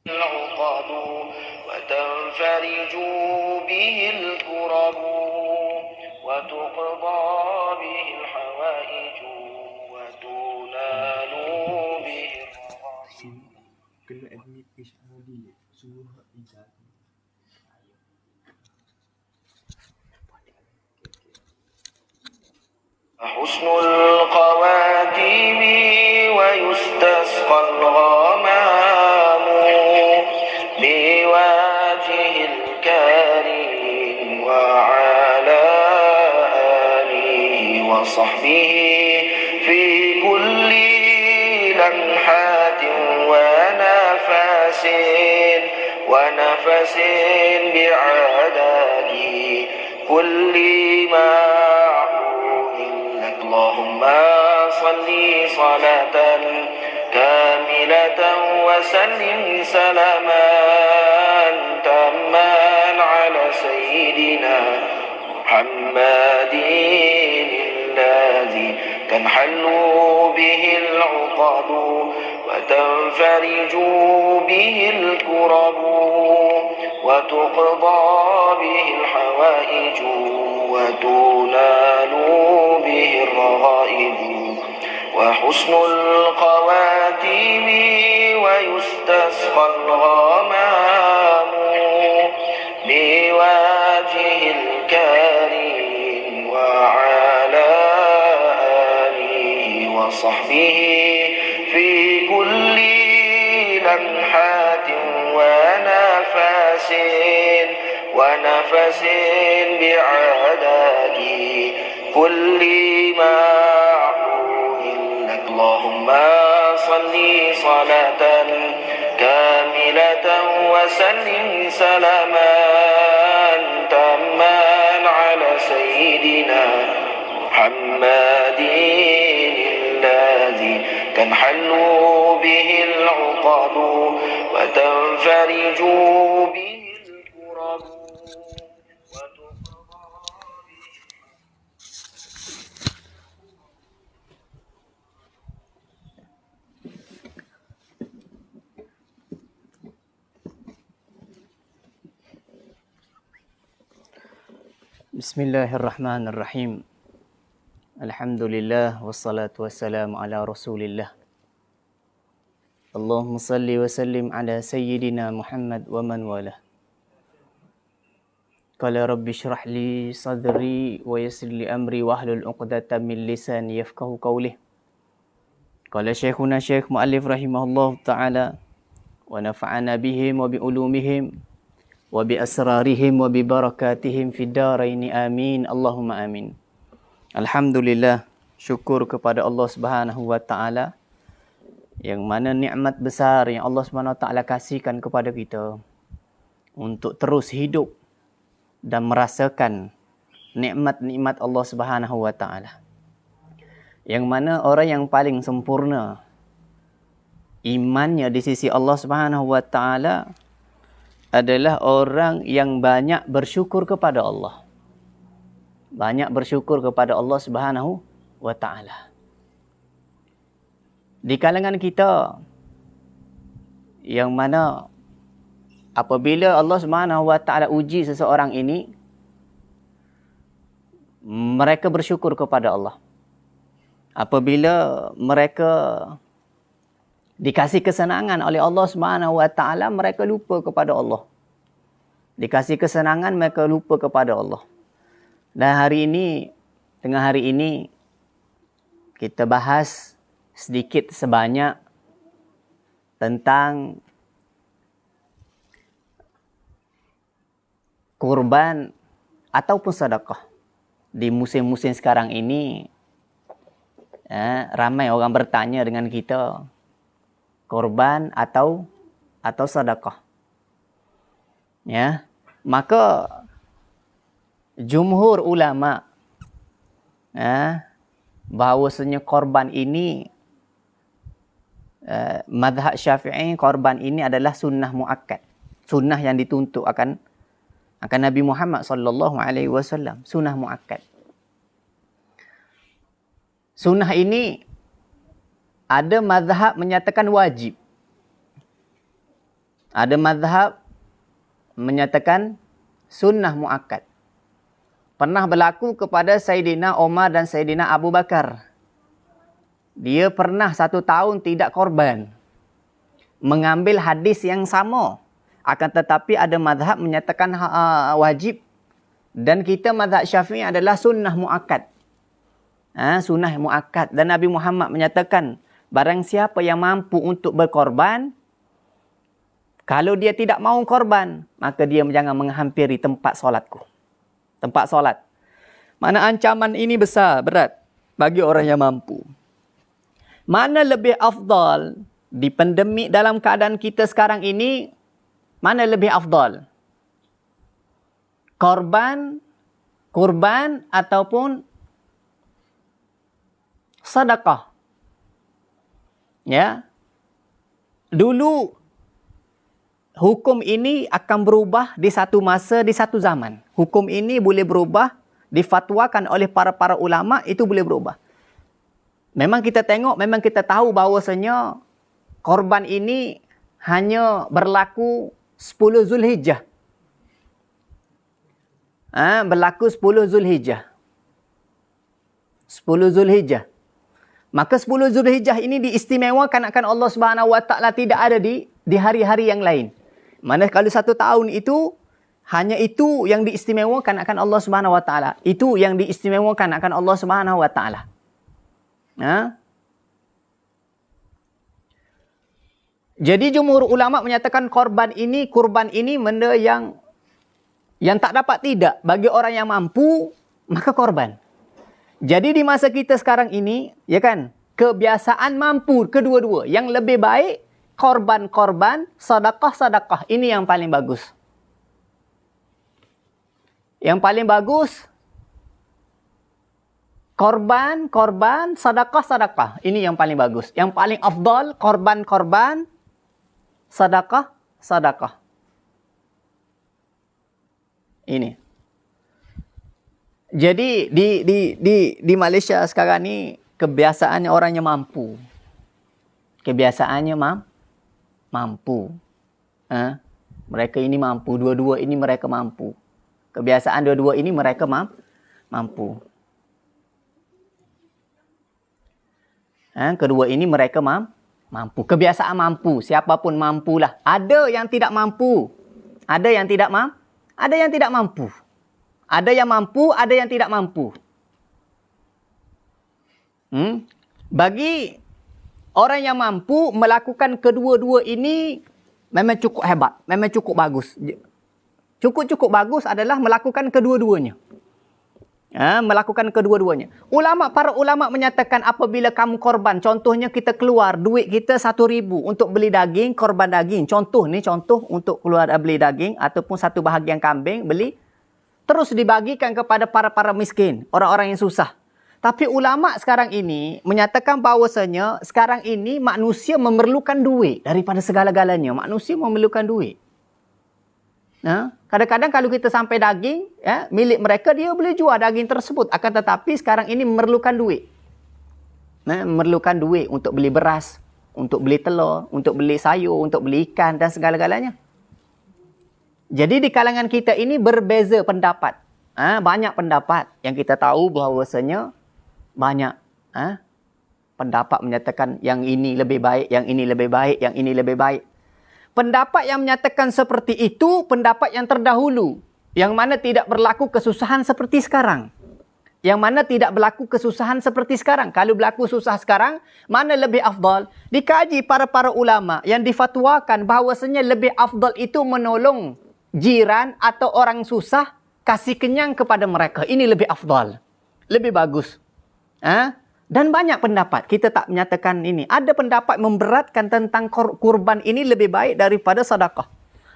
العقد وتنفرج به الكرب وتقضى به الحوائج وتنال به الرغائب. Kena admit HRD suruh ijazah. حسن القواتم ويستسقى الغمام بوجه الكريم وعلى آله وصحبه في كل لمحات ونفس بعدد كل معلوم لك. اللهم صل صلاة كاملة وسلم سلاما تاما على سيدنا محمد الذي تنحل به العقد وتنفرج به الكرب وتقضى به الحوائج وتنال به الرغائب. وحسن القواتم ويستسقى الغمام بوجه الكريم وعلى آله وصحبه في كل لمحات ونفس بعدد كل معلوم لك. اللهم صل صلاة كاملة وسلم سلاما تاما على سيدنا محمد الذي تنحل به العقد وتنفرج به الكرب وتقضى به. Bismillahirrahmanirrahim. Alhamdulillah wassalatu wassalamu ala Rasulillah. Allahumma salli wa sallim ala sayyidina Muhammad wa man walah. Qala rabbi shrah li sadri wa yassir li amri wahlul 'uqdatam min lisani yafqahu qawli. Qala syekhuna Syekh Muallif rahimahullah taala wa nafa'ana bihim wa bi ulumihim wa bi asrarihim wa bi barakatihim fid darain amin Allahumma amin. Alhamdulillah, syukur kepada Allah Subhanahu wa taala yang mana nikmat besar yang Allah Subhanahu wa taala kasihkan kepada kita untuk terus hidup dan merasakan nikmat-nikmat Allah Subhanahu wa taala. Yang mana orang yang paling sempurna imannya di sisi Allah Subhanahu wa taala adalah orang yang banyak bersyukur kepada Allah. Banyak bersyukur kepada Allah Subhanahu wa taala. Di kalangan kita yang mana apabila Allah Subhanahu wa taala uji seseorang ini, mereka bersyukur kepada Allah. Apabila mereka dikasih kesenangan oleh Allah Subhanahu wa taala, mereka lupa kepada Allah. Dikasih kesenangan, mereka lupa kepada Allah. Dan tengah hari ini kita bahas sedikit sebanyak tentang kurban ataupun sedekah. Di musim-musim sekarang ini ramai orang bertanya dengan kita, korban atau sedekah. Ya, maka jumhur ulama bahawasanya korban ini mazhab Syafi'i, korban ini adalah sunnah muakkad. Sunnah yang dituntut akan Nabi Muhammad sallallahu alaihi wasallam, sunnah muakkad. Sunnah ini ada mazhab menyatakan wajib. Ada mazhab menyatakan sunnah muakkad. Pernah berlaku kepada Sayyidina Umar dan Sayyidina Abu Bakar. Dia pernah 1 tahun tidak korban. Mengambil hadis yang sama. Akan tetapi ada mazhab menyatakan wajib. Dan kita mazhab Syafi'i adalah sunnah muakkad. Sunnah muakkad. Dan Nabi Muhammad menyatakan, barang siapa yang mampu untuk berkorban, kalau dia tidak mahu korban, maka dia jangan menghampiri tempat solatku. Tempat solat. Mana ancaman ini besar, berat bagi orang yang mampu. Mana lebih afdal di pandemik dalam keadaan kita sekarang ini, mana lebih afdal? Korban ataupun sedekah? Ya. Dulu hukum ini akan berubah di satu masa, di satu zaman. Hukum ini boleh berubah, difatwakan oleh para ulama, itu boleh berubah. Memang kita tengok, memang kita tahu bahawasanya korban ini hanya berlaku 10 Zulhijjah. Berlaku 10 Zulhijjah. 10 Zulhijjah. Maka 10 Zulhijjah ini diistimewakan akan Allah Subhanahu Wa Taala, tidak ada di hari-hari yang lain. Mana kalau 1 tahun itu, hanya itu yang diistimewakan akan Allah Subhanahu Wa Taala. Itu yang diistimewakan akan Allah Subhanahu Wa Taala. Jadi jumhur ulama menyatakan kurban ini benda yang tak dapat tidak. Bagi orang yang mampu, maka korban. Jadi di masa kita sekarang ini, ya kan, kebiasaan mampu kedua-dua. Yang lebih baik, korban, sedekah. Ini yang paling bagus. Yang paling bagus, korban, sedekah. Ini yang paling bagus. Yang paling afdal, korban, sedekah. Ini. Jadi di Malaysia sekarang ni kebiasaannya orangnya mampu. Kebiasaannya mampu. Mereka ini mampu, dua-dua ini mereka mampu. Kebiasaan dua-dua ini mereka mampu. Kedua ini mereka mampu. Kebiasaan mampu. Siapapun mampulah. Ada yang tidak mampu. Ada yang tidak mampu. Ada yang tidak mampu. Ada yang mampu, ada yang tidak mampu. Bagi orang yang mampu melakukan kedua-dua ini memang cukup hebat. Memang cukup bagus. Cukup bagus adalah melakukan kedua-duanya. Melakukan kedua-duanya. Para ulama menyatakan apabila kamu korban, contohnya kita keluar duit kita 1,000 untuk beli daging, korban daging. Contoh untuk keluar beli daging ataupun satu bahagian kambing beli, terus dibagikan kepada para miskin, orang-orang yang susah. Tapi ulama sekarang ini menyatakan bahawasanya sekarang ini manusia memerlukan duit daripada segala-galanya. Manusia memerlukan duit. Kadang-kadang kalau kita sampai daging, milik mereka, dia boleh jual daging tersebut. Akan tetapi sekarang ini memerlukan duit. Memerlukan duit untuk beli beras, untuk beli telur, untuk beli sayur, untuk beli ikan dan segala-galanya. Jadi di kalangan kita ini berbeza pendapat. Banyak pendapat yang kita tahu bahawasanya banyak pendapat menyatakan yang ini lebih baik, yang ini lebih baik, yang ini lebih baik. Pendapat yang menyatakan seperti itu, pendapat yang terdahulu. Yang mana tidak berlaku kesusahan seperti sekarang. Yang mana tidak berlaku kesusahan seperti sekarang. Kalau berlaku susah sekarang, mana lebih afdal? Dikaji para ulama yang difatwakan bahawasanya lebih afdal itu menolong jiran atau orang susah, kasih kenyang kepada mereka. Ini lebih afdal. Lebih bagus. Dan banyak pendapat. Kita tak menyatakan ini. Ada pendapat memberatkan tentang kurban ini lebih baik daripada sedekah.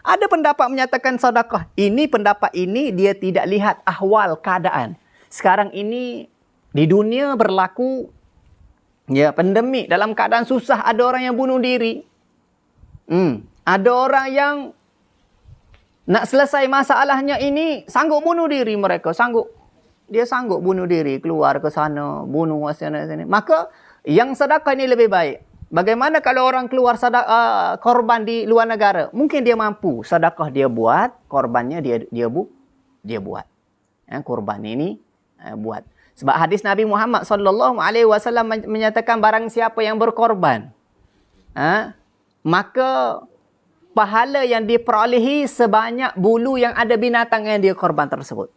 Ada pendapat menyatakan sedekah. Pendapat ini dia tidak lihat ahwal keadaan. Sekarang ini di dunia berlaku pandemik. Dalam keadaan susah ada orang yang bunuh diri. Ada orang yang nak selesai masalahnya ini sanggup bunuh diri mereka. Dia sanggup bunuh diri, keluar ke sana, bunuh sana sini. Maka yang sedekah ini lebih baik. Bagaimana kalau orang keluar korban di luar negara? Mungkin dia mampu. Sedekah dia buat, korbannya dia buat. Korban ini buat. Sebab hadis Nabi Muhammad SAW menyatakan barang siapa yang berkorban, maka pahala yang diperolehi sebanyak bulu yang ada binatang yang dia korban tersebut.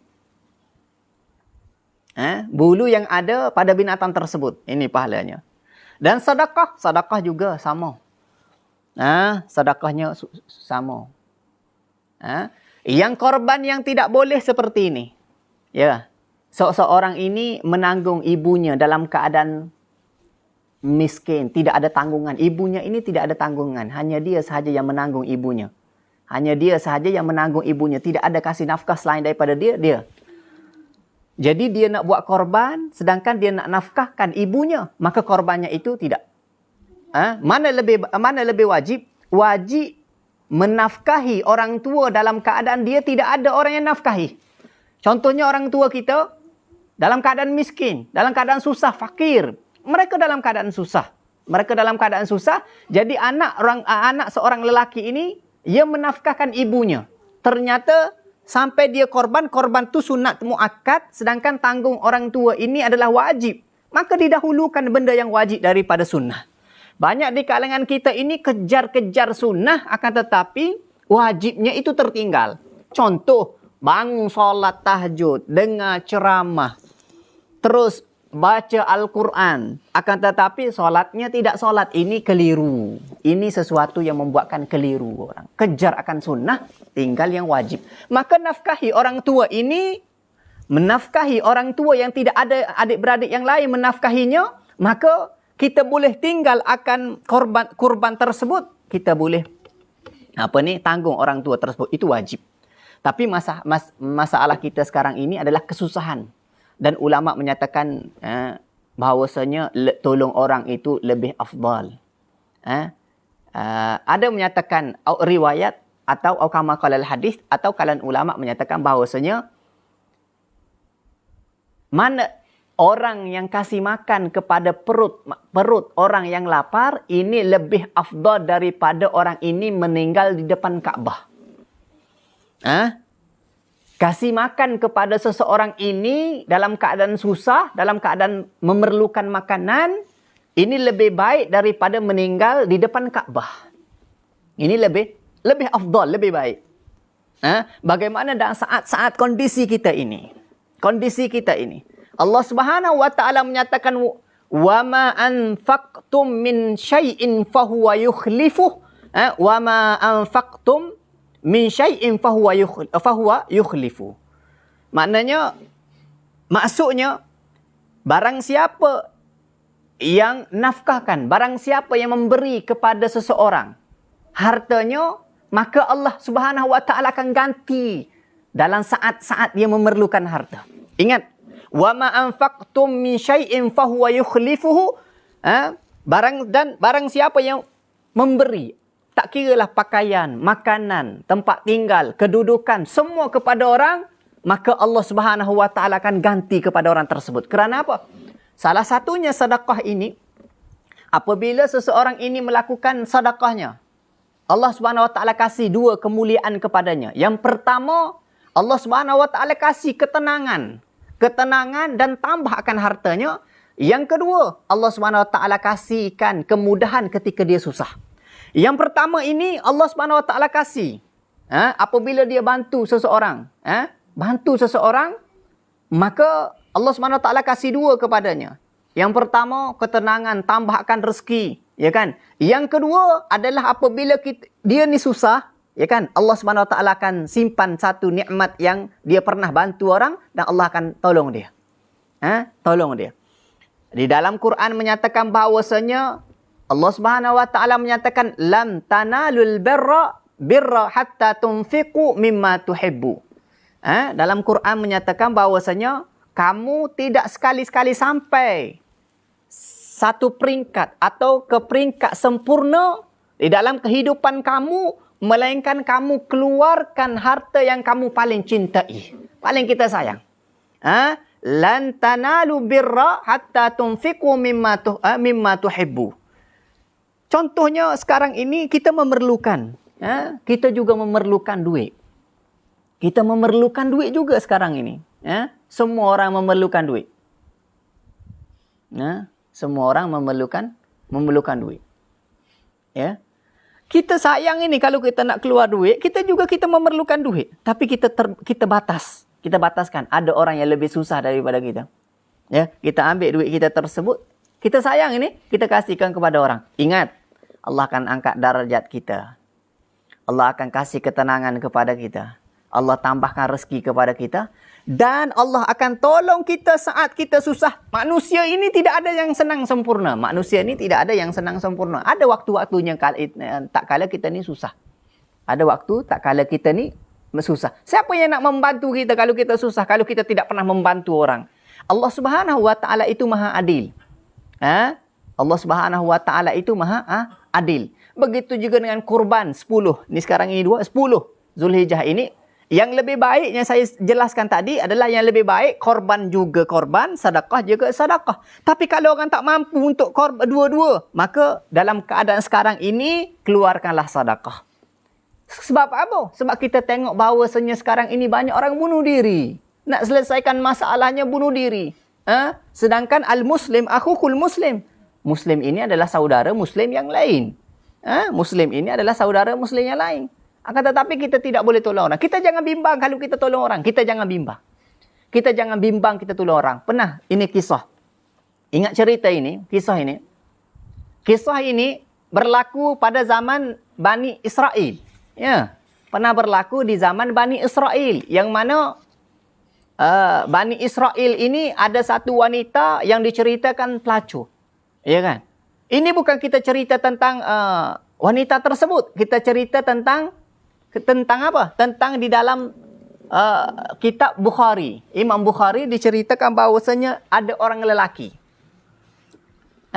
Bulu yang ada pada binatang tersebut. Ini pahalanya. Dan sedekah juga sama. Sedekahnya sama. Yang korban yang tidak boleh seperti ini. Ya. Seorang ini menanggung ibunya dalam keadaan miskin, tidak ada tanggungan. Ibunya ini tidak ada tanggungan. Hanya dia sahaja yang menanggung ibunya. Hanya dia sahaja yang menanggung ibunya. Tidak ada kasih nafkah selain daripada dia. Jadi dia nak buat korban, sedangkan dia nak nafkahkan ibunya, maka korbannya itu tidak. Mana lebih wajib? Wajib menafkahi orang tua dalam keadaan dia tidak ada orang yang nafkahi. Contohnya orang tua kita dalam keadaan miskin, dalam keadaan susah, fakir. Mereka dalam keadaan susah. Jadi anak seorang lelaki ini, ia menafkahkan ibunya. Ternyata sampai dia korban tu sunat muakkad, sedangkan tanggung orang tua ini adalah wajib. Maka didahulukan benda yang wajib daripada sunnah. Banyak di kalangan kita ini kejar-kejar sunnah, akan tetapi wajibnya itu tertinggal. Contoh, bangun solat tahajud, dengar ceramah, terus baca Al-Quran, akan tetapi solatnya tidak solat. Ini keliru. Ini sesuatu yang membuatkan keliru orang. Kejar akan sunnah, tinggal yang wajib. Maka nafkahi orang tua ini, menafkahi orang tua yang tidak ada adik-beradik yang lain menafkahinya, maka kita boleh tinggal akan kurban tersebut. Kita boleh tanggung orang tua tersebut. Itu wajib. Tapi masalah kita sekarang ini adalah kesusahan. Dan ulama menyatakan bahawasanya tolong orang itu lebih afdal. Ada menyatakan riwayat atau kama qalal hadis, atau kalangan ulama menyatakan bahawasanya mana orang yang kasih makan kepada perut orang yang lapar ini lebih afdal daripada orang ini meninggal di depan Kaabah. Kasih makan kepada seseorang ini dalam keadaan susah, dalam keadaan memerlukan makanan, ini lebih baik daripada meninggal di depan Kaabah. Ini lebih afdal, lebih baik. Bagaimana dalam saat-saat kondisi kita ini? Allah Subhanahu wa taala menyatakan, "Wa ma anfaqtum min syai'in fahuwa yukhlifuh." Wa ma anfaqtum min syai'in fahuwa yukhlifu. Maksudnya barang siapa yang nafkahkan, barang siapa yang memberi kepada seseorang hartanya, maka Allah Subhanahu wa taala akan ganti dalam saat-saat dia memerlukan harta. Ingat, wa ma anfaqtum min syai'in fahuwa yukhlifuhu. Barang siapa yang memberi, tak kiralah pakaian, makanan, tempat tinggal, kedudukan, semua kepada orang, maka Allah Subhanahu wa taala akan ganti kepada orang tersebut. Kerana apa? Salah satunya sedekah ini, apabila seseorang ini melakukan sedekahnya, Allah Subhanahu wa taala kasih dua kemuliaan kepadanya. Yang pertama, Allah Subhanahu wa taala kasih ketenangan dan tambah akan hartanya. Yang kedua, Allah Subhanahu wa taala kasihkan kemudahan ketika dia susah. Yang pertama ini Allah Subhanahu wa taala kasih. Apabila dia bantu seseorang, maka Allah Subhanahu wa taala kasih dua kepadanya. Yang pertama, ketenangan, tambahkan rezeki, ya kan? Yang kedua adalah apabila dia ni susah, ya kan? Allah Subhanahu wa taala akan simpan satu nikmat yang dia pernah bantu orang dan Allah akan tolong dia. Tolong dia. Di dalam Quran menyatakan bahawasanya Allah Subhanahu wa taala menyatakan lam tanalul birra hatta tunfiqu mimma tuhibbu. Dalam Quran menyatakan bahawasanya kamu tidak sekali-sekali sampai satu peringkat atau ke peringkat sempurna di dalam kehidupan kamu, melainkan kamu keluarkan harta yang kamu paling cintai, paling kita sayang. Lan tanalu birra hatta tunfiqu mimma tuhibbu. Contohnya sekarang ini kita memerlukan. Kita juga memerlukan duit. Kita memerlukan duit juga sekarang ini. Semua orang memerlukan duit. Semua orang memerlukan duit. Ya. Kita sayang ini kalau kita nak keluar duit, kita memerlukan duit. Tapi kita bataskan. Ada orang yang lebih susah daripada kita. Ya, kita ambil duit kita tersebut, kita sayang ini, kita kasihkan kepada orang. Ingat, Allah akan angkat darjat kita. Allah akan kasih ketenangan kepada kita. Allah tambahkan rezeki kepada kita. Dan Allah akan tolong kita saat kita susah. Manusia ini tidak ada yang senang sempurna. Ada waktu-waktunya tak kala kita ni susah. Ada waktu tak kala kita ni susah. Siapa yang nak membantu kita kalau kita susah? Kalau kita tidak pernah membantu orang. Allah Subhanahu Wa Taala itu Maha Adil. Allah Subhanahu Wa Taala itu Maha Adil. Begitu juga dengan kurban 10. Ni sekarang ini 10 Zulhijjah ini. Yang lebih baik yang saya jelaskan tadi adalah yang lebih baik korban juga korban, sedekah juga sedekah. Tapi kalau orang tak mampu untuk korban dua-dua, maka dalam keadaan sekarang ini keluarkanlah sedekah. Sebab apa? Sebab kita tengok bahawasanya sekarang ini banyak orang bunuh diri. Nak selesaikan masalahnya bunuh diri. Sedangkan al-muslim akhukul muslim. Muslim ini adalah saudara muslim yang lain. Muslim ini adalah saudara muslim yang lain. Akan tetapi kita tidak boleh tolong orang. Kita jangan bimbang kalau kita tolong orang. Kita jangan bimbang kita tolong orang. Pernah, ini kisah. Ingat cerita ini, kisah ini. Kisah ini berlaku pada zaman Bani Israel. Ya, pernah berlaku di zaman Bani Israel. Yang mana Bani Israel ini ada satu wanita yang diceritakan pelacur. Ya kan? Ini bukan kita cerita tentang wanita tersebut. Kita cerita tentang apa? Tentang di dalam kitab Bukhari. Imam Bukhari diceritakan bahawasanya ada orang lelaki.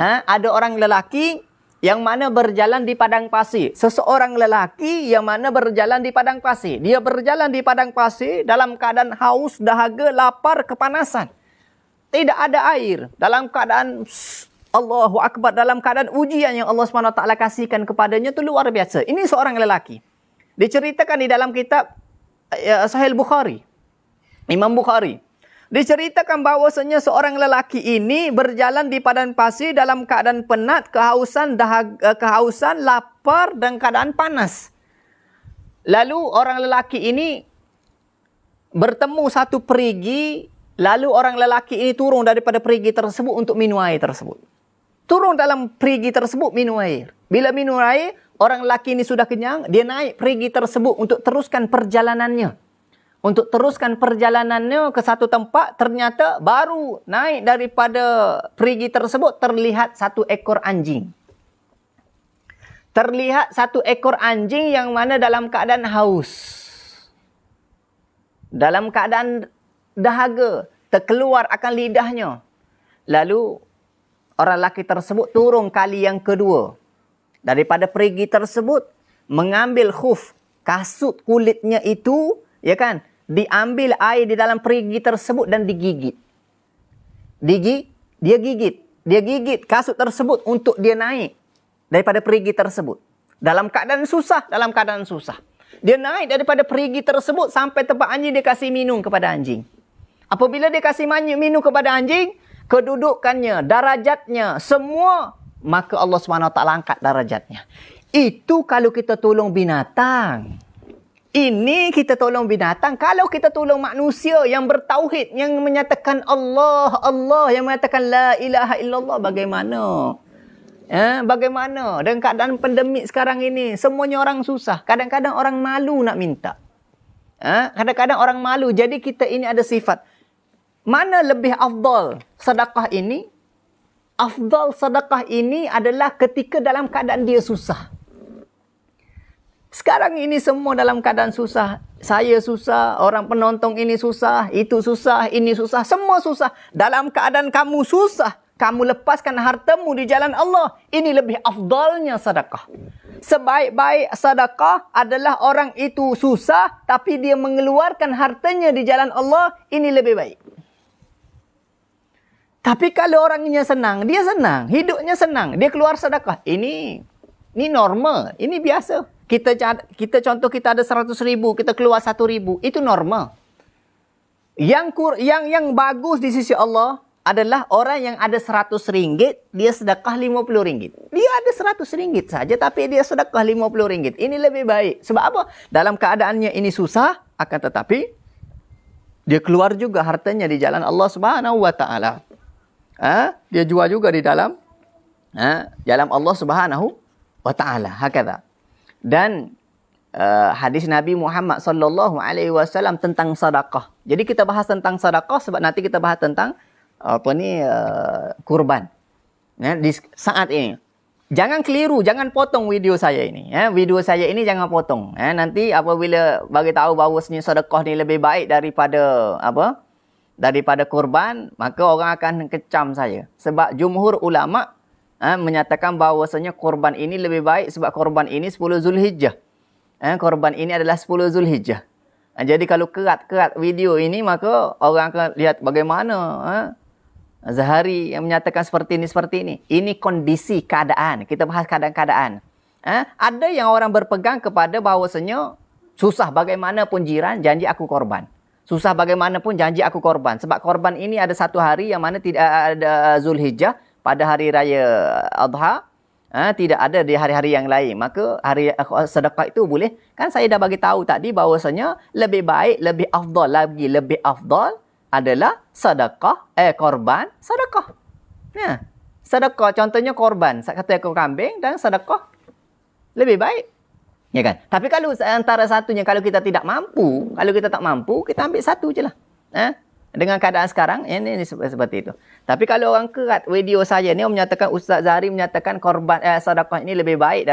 Ada orang lelaki yang mana berjalan di padang pasir. Seseorang lelaki yang mana berjalan di padang pasir. Dia berjalan di padang pasir dalam keadaan haus, dahaga, lapar, kepanasan. Tidak ada air. Dalam keadaan Allahu Akbar. Dalam keadaan ujian yang Allah SWT kasihkan kepadanya itu luar biasa. Ini seorang lelaki. Diceritakan di dalam kitab Sahih Bukhari. Imam Bukhari. Diceritakan bahawasanya seorang lelaki ini berjalan di padang pasir dalam keadaan penat, kehausan, lapar dan keadaan panas. Lalu orang lelaki ini bertemu satu perigi. Lalu orang lelaki ini turun daripada perigi tersebut untuk minum air tersebut. Turun dalam perigi tersebut minum air. Bila minum air, orang lelaki ini sudah kenyang, dia naik perigi tersebut untuk teruskan perjalanannya. Untuk teruskan perjalanannya ke satu tempat, ternyata baru naik daripada perigi tersebut, terlihat satu ekor anjing. Terlihat satu ekor anjing yang mana dalam keadaan haus. Dalam keadaan dahaga, terkeluar akan lidahnya. Lalu, orang lelaki tersebut turun kali yang kedua. Daripada perigi tersebut, mengambil khuf, kasut kulitnya itu, ya kan, diambil air di dalam perigi tersebut dan digigit. Dia gigit kasut tersebut untuk dia naik daripada perigi tersebut. Dalam keadaan susah. Dia naik daripada perigi tersebut sampai tempat anjing, dia kasih minum kepada anjing. Apabila dia kasih minum kepada anjing, kedudukannya, darajatnya, semua, maka Allah SWT angkat darajatnya. Itu kalau kita tolong binatang. Ini kita tolong binatang. Kalau kita tolong manusia yang bertauhid, yang menyatakan Allah, yang menyatakan la ilaha illallah, bagaimana? Bagaimana? Dan keadaan pandemik sekarang ini, semuanya orang susah. Kadang-kadang orang malu nak minta. Kadang-kadang orang malu. Jadi kita ini ada sifat. Mana lebih afdal sedekah ini? Afdal sedekah ini adalah ketika dalam keadaan dia susah. Sekarang ini semua dalam keadaan susah. Saya susah, orang penonton ini susah, itu susah, ini susah, semua susah. Dalam keadaan kamu susah, kamu lepaskan hartamu di jalan Allah. Ini lebih afdalnya sedekah. Sebaik-baik sedekah adalah orang itu susah, tapi dia mengeluarkan hartanya di jalan Allah. Ini lebih baik. Tapi kalau orangnya senang, dia senang. Hidupnya senang. Dia keluar sedekah. Ini Ini normal. Ini biasa. Kita contoh kita ada 100,000, kita keluar 1,000. Itu normal. Yang bagus di sisi Allah adalah orang yang ada RM100, dia sedekah RM50. Dia ada RM100 saja, tapi dia sedekah RM50. Ini lebih baik. Sebab apa? Dalam keadaannya ini susah, akan tetapi dia keluar juga hartanya di jalan Allah Subhanahu wa taala. Dia jual juga di dalam jalan Allah Subhanahu wa taala. Hakadha. Dan hadis Nabi Muhammad sallallahu alaihi wasallam tentang sedekah. Jadi kita bahas tentang sedekah sebab nanti kita bahas tentang kurban. Di saat ini. Jangan keliru, jangan potong video saya ini. Video saya ini jangan potong. Nanti apabila bagi tahu bahawasanya sedekah ni lebih baik daripada daripada kurban, maka orang akan kecam saya. Sebab jumhur ulama menyatakan bahawasanya kurban ini lebih baik sebab kurban ini 10 Zulhijjah. Korban ini adalah 10 Zulhijjah. Jadi kalau kerat video ini, maka orang akan lihat bagaimana Zahari yang menyatakan seperti ini. Ini kondisi keadaan. Kita bahas keadaan-keadaan. Ada yang orang berpegang kepada bahawasanya susah bagaimanapun jiran, janji aku korban. Susah bagaimanapun janji aku korban. Sebab korban ini ada satu hari yang mana tidak ada Zulhijjah pada hari raya Adha. Tidak ada di hari-hari yang lain. Maka hari sedekah itu boleh. Kan saya dah bagi tahu tadi bahawasanya lebih baik, lebih afdal adalah sedekah, korban, sedekah. Sedekah contohnya korban, satu ekor kambing dan sedekah lebih baik. Ya kan? Tapi kalau antara satunya, kalau kita tak mampu, kita ambil satu je lah. Dengan keadaan sekarang, ini seperti itu. Tapi kalau orang kerat video saya ni, menyatakan Ustaz Zahari menyatakan korban sedekah ini lebih baik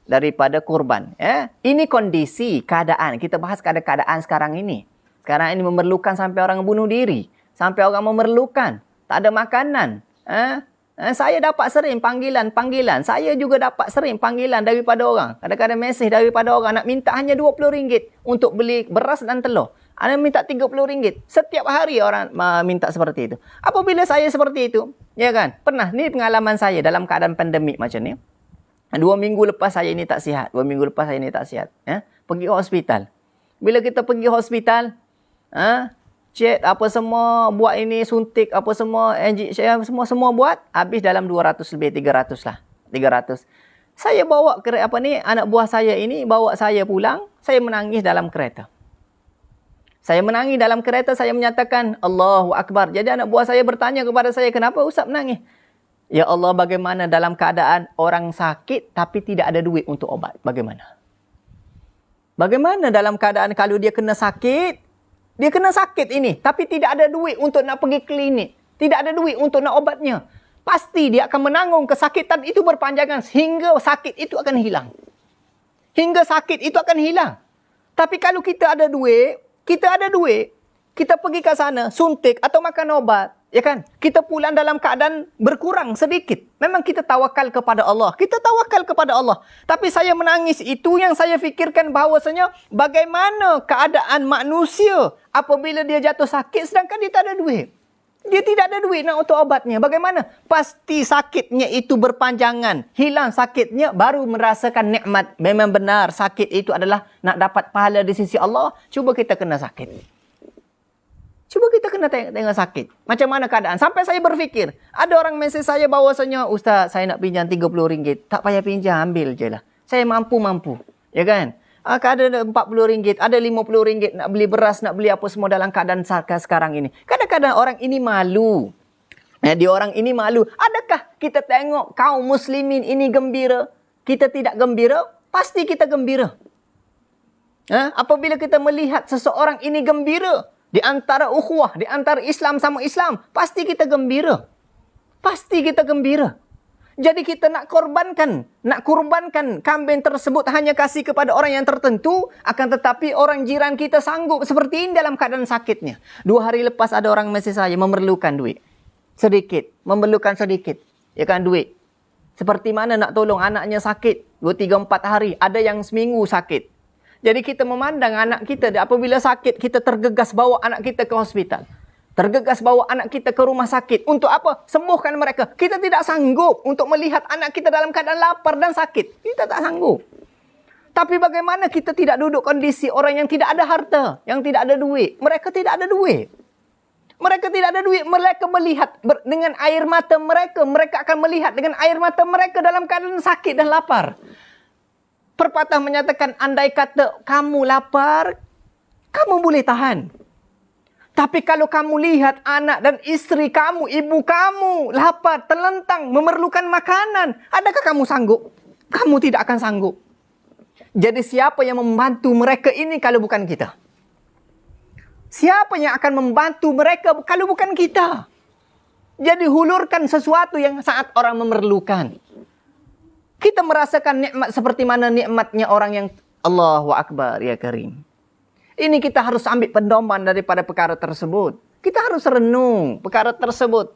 daripada kurban. Ini kondisi keadaan. Kita bahas keadaan sekarang ini. Sekarang ini memerlukan sampai orang bunuh diri, sampai orang memerlukan, tak ada makanan. Saya dapat sering panggilan. Saya juga dapat sering panggilan daripada orang. Kadang-kadang mesej daripada orang nak minta hanya RM20 untuk beli beras dan telur. Ada minta RM30. Setiap hari orang minta seperti itu. Apabila saya seperti itu, ya kan? Pernah, ni pengalaman saya dalam keadaan pandemik macam ni. 2 minggu lepas saya ini tak sihat. Pergi hospital. Bila kita pergi hospital, cek apa semua, buat ini, suntik apa semua, semua buat, habis dalam 200 lebih, 300 lah. 300. Saya bawa anak buah saya ini, bawa saya pulang, saya menangis dalam kereta. Saya menyatakan, Allahu Akbar. Jadi anak buah saya bertanya kepada saya, kenapa Ustaz menangis? Ya Allah, bagaimana dalam keadaan orang sakit, tapi tidak ada duit untuk obat? Bagaimana? Bagaimana dalam keadaan kalau dia kena sakit ini, tapi tidak ada duit untuk nak pergi klinik. Tidak ada duit untuk nak obatnya. Pasti dia akan menanggung kesakitan itu berpanjangan hingga sakit itu akan hilang. Tapi kalau kita ada duit, kita pergi ke sana, suntik atau makan obat, ya kan? Kita pulang dalam keadaan berkurang sedikit. Memang kita tawakal kepada Allah. Tapi saya menangis itu yang saya fikirkan bahawasanya bagaimana keadaan manusia apabila dia jatuh sakit sedangkan dia tak ada duit. Dia tidak ada duit nak untuk obatnya. Bagaimana? Pasti sakitnya itu berpanjangan. Hilang sakitnya baru merasakan nikmat. Memang benar sakit itu adalah nak dapat pahala di sisi Allah. Cuba kita kena sakit. Tengok sakit. Macam mana keadaan? Sampai saya berfikir. Ada orang mesej saya bahawasanya, Ustaz, saya nak pinjam RM30. Tak payah pinjam, ambil je lah. Saya mampu. Ya kan? Ada RM40, ada RM50 nak beli beras, nak beli apa semua dalam keadaan sekarang ini. Kadang-kadang orang ini malu. Orang ini malu. Adakah kita tengok kaum muslimin ini gembira? Kita tidak gembira? Pasti kita gembira. Apabila kita melihat seseorang ini gembira, di antara ukhuwah, di antara Islam sama Islam, pasti kita gembira. Jadi kita nak kurbankan kambing tersebut hanya kasih kepada orang yang tertentu, akan tetapi orang jiran kita sanggup seperti ini dalam keadaan sakitnya. 2 hari lepas ada orang mesej saya memerlukan duit. Memerlukan sedikit. Ya kan, duit. Seperti mana nak tolong anaknya sakit 2, 3, 4 hari, ada yang seminggu sakit. Jadi kita memandang anak kita apabila sakit, kita tergegas bawa anak kita ke hospital. Tergegas bawa anak kita ke rumah sakit. Untuk apa? Sembuhkan mereka. Kita tidak sanggup untuk melihat anak kita dalam keadaan lapar dan sakit. Kita tak sanggup. Tapi bagaimana kita tidak duduk kondisi orang yang tidak ada harta, yang tidak ada duit. Mereka tidak ada duit. Mereka tidak ada duit. Mereka melihat dengan air mata mereka. Mereka akan melihat dengan air mata mereka dalam keadaan sakit dan lapar. Pepatah menyatakan, andai kata kamu lapar, kamu boleh tahan. Tapi kalau kamu lihat anak dan isteri kamu, ibu kamu lapar, terlentang, memerlukan makanan, adakah kamu sanggup? Kamu tidak akan sanggup. Jadi siapa yang membantu mereka ini kalau bukan kita? Siapa yang akan membantu mereka kalau bukan kita? Jadi hulurkan sesuatu yang saat orang memerlukan. Kita merasakan nikmat seperti mana nikmatnya orang yang Allahu Akbar ya Karim. Ini kita harus ambil pedoman daripada perkara tersebut. Kita harus renung perkara tersebut.